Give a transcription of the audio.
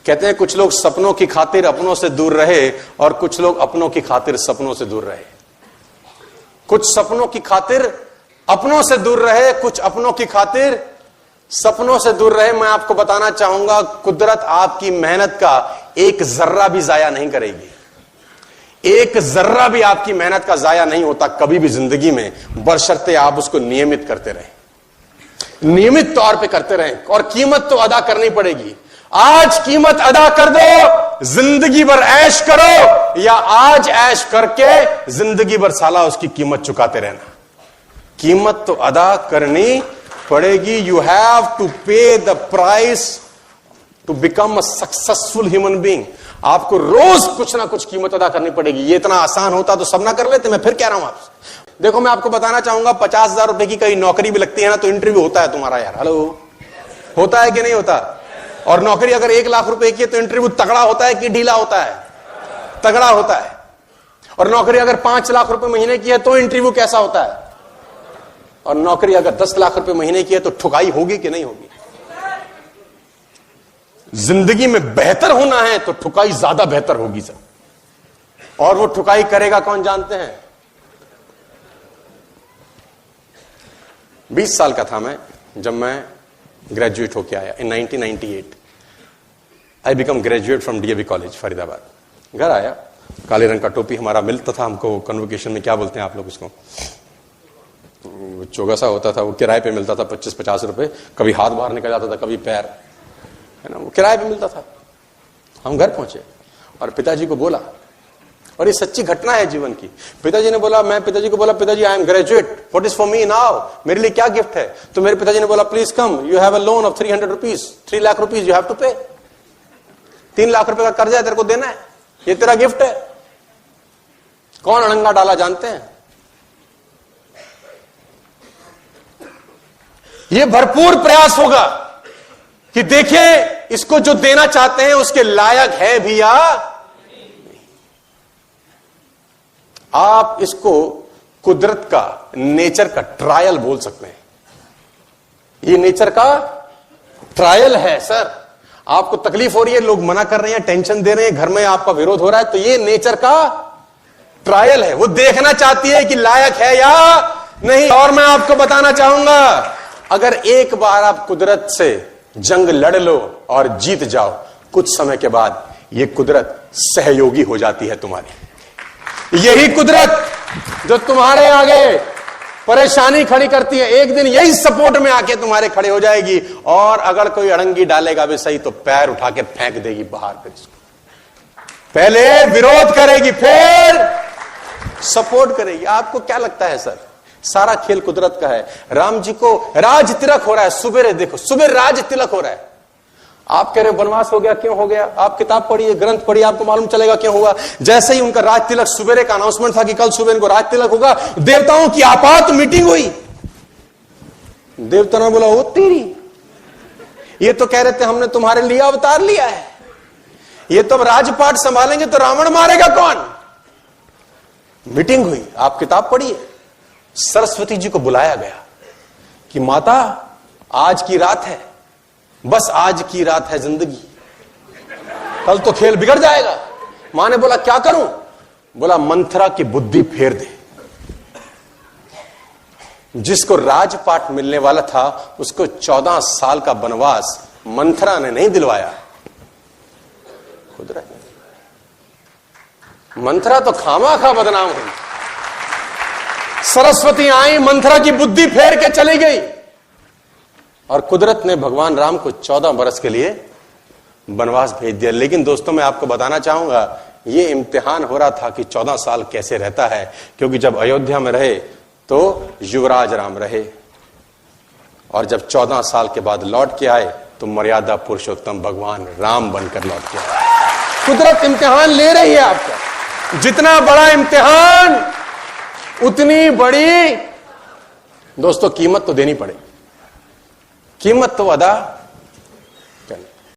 कहते हैं कुछ लोग सपनों की खातिर अपनों से दूर रहे और कुछ लोग अपनों की खातिर सपनों से दूर रहे। कुछ सपनों की खातिर अपनों से दूर रहे, कुछ अपनों की खातिर सपनों से दूर रहे। मैं आपको बताना चाहूंगा, कुदरत आपकी मेहनत का एक जर्रा भी जाया नहीं करेगी। एक जर्रा भी आपकी मेहनत का जाया नहीं होता कभी भी जिंदगी में, बशर्ते आप उसको नियमित करते रहें, नियमित तौर पे करते रहें। और कीमत तो अदा करनी पड़ेगी। आज कीमत अदा कर दो, जिंदगी भर ऐश करो, या आज ऐश करके जिंदगी भर साला उसकी कीमत चुकाते रहना। कीमत तो अदा करनी पड़ेगी। You have to pay the price to become a successful human being. आपको रोज कुछ ना कुछ कीमत अदा करनी पड़ेगी। ये इतना आसान होता तो सब ना कर लेते। मैं फिर कह रहा हूं आपसे, देखो मैं आपको बताना चाहूंगा, 50,000 रुपए की कहीं नौकरी भी लगती है ना, तो इंटरव्यू होता है तुम्हारा यार। हेलो, होता है कि नहीं होता? और नौकरी अगर 1 लाख रुपए की है तो इंटरव्यू तगड़ा होता है कि ढीला होता है? तगड़ा होता है। और नौकरी अगर 5 लाख रुपए महीने की है तो इंटरव्यू कैसा होता है? और नौकरी अगर 10 लाख रुपए महीने की है तो ठुकाई होगी कि नहीं होगी? जिंदगी में बेहतर होना है तो ठुकाई ज्यादा बेहतर होगी सर। और वो ठुकाई करेगा कौन जानते हैं? 20 साल का था मैं जब मैं ग्रेजुएट होके आया इन 1998। I become graduate from DAV college Faridabad. घर आया, काले रंग का टोपी हमारा मिलता था हमको, कन्वोकेशन में क्या बोलते हैं आप लोग उसको, चोगा सा होता था, वो किराए पे मिलता था 25-50 रुपए। कभी हाथ बाहर निकल जाता था, कभी पैर, है ना, वो किराए पे मिलता था। हम घर पहुंचे और पिताजी को बोला, और ये सच्ची घटना है जीवन की। पिताजी ने बोला, मैं पिताजी को बोला, पिताजी I am graduate, what is for me now, मेरे लिए क्या गिफ्ट है? तो मेरे पिताजी ने बोला, please come, you have a loan of 300 rupees, 3 lakh rupees you have to pay. 3 lakh रुपए का कर्जा है, तेरे को देना है, ये तेरा गिफ्ट है। कौन अड़ंगा डाला जानते हैं? ये भरपूर प्रयास होगा कि देखें इसको जो देना चाहते हैं उसके लायक है भी या नहीं। आप इसको कुदरत का, नेचर का ट्रायल बोल सकते हैं। ये नेचर का ट्रायल है सर। आपको तकलीफ हो रही है, लोग मना कर रहे हैं, टेंशन दे रहे हैं, घर में आपका विरोध हो रहा है, तो ये नेचर का ट्रायल है। वो देखना चाहती है कि लायक है या नहीं। और मैं आपको बताना चाहूंगा, अगर एक बार आप कुदरत से जंग लड़ लो और जीत जाओ, कुछ समय के बाद ये कुदरत सहयोगी हो जाती है तुम्हारी। यही कुदरत जो तुम्हारे आगे परेशानी खड़ी करती है, एक दिन यही सपोर्ट में आके तुम्हारे खड़े हो जाएगी। और अगर कोई अड़ंगी डालेगा भी सही तो पैर उठा के फेंक देगी बाहर। फिर पहले विरोध करेगी, फिर सपोर्ट करेगी। आपको क्या लगता है सर, सारा खेल कुदरत का है। राम जी को राज तिलक हो रहा है, सुबेरे देखो, सुबह राज तिलक हो रहा है। आप कह रहे हो वनवास हो गया, क्यों हो गया? आप किताब पढ़िए, ग्रंथ पढ़िए, आपको मालूम चलेगा क्यों हुआ। जैसे ही उनका राज तिलक, सुबेरे का अनाउंसमेंट था कि कल सुबह इनको राज तिलक होगा, देवताओं की आपात मीटिंग हुई। देवता ने बोला, ओ तेरी, ये तो कह रहे थे हमने तुम्हारे लिए अवतार लिया है, ये तो राजपाट संभालेंगे तो रावण मारेगा कौन। मीटिंग हुई, आप किताब पढ़िए। सरस्वती जी को बुलाया गया कि माता आज की रात है, बस आज की रात है जिंदगी, कल तो खेल बिगड़ जाएगा। मां ने बोला क्या करूं? बोला मंथरा की बुद्धि फेर दे। जिसको राजपाट मिलने वाला था उसको 14 साल का वनवास मंथरा ने नहीं दिलवाया, कुदरत ने। मंथरा तो खामाखा बदनाम हुई। सरस्वती आई, मंथरा की बुद्धि फेर के चली गई, और कुदरत ने भगवान राम को 14 बरस के लिए वनवास भेज दिया। लेकिन दोस्तों मैं आपको बताना चाहूंगा, यह इम्तिहान हो रहा था कि 14 साल कैसे रहता है, क्योंकि जब अयोध्या में रहे तो युवराज राम रहे, और जब 14 साल के बाद लौट के आए तो मर्यादा पुरुषोत्तम भगवान राम बनकर लौट के आए। कुदरत इम्तिहान ले रही है आपका। जितना बड़ा इम्तिहान उतनी बड़ी दोस्तों कीमत तो देनी पड़ेगी। कीमत तो अदा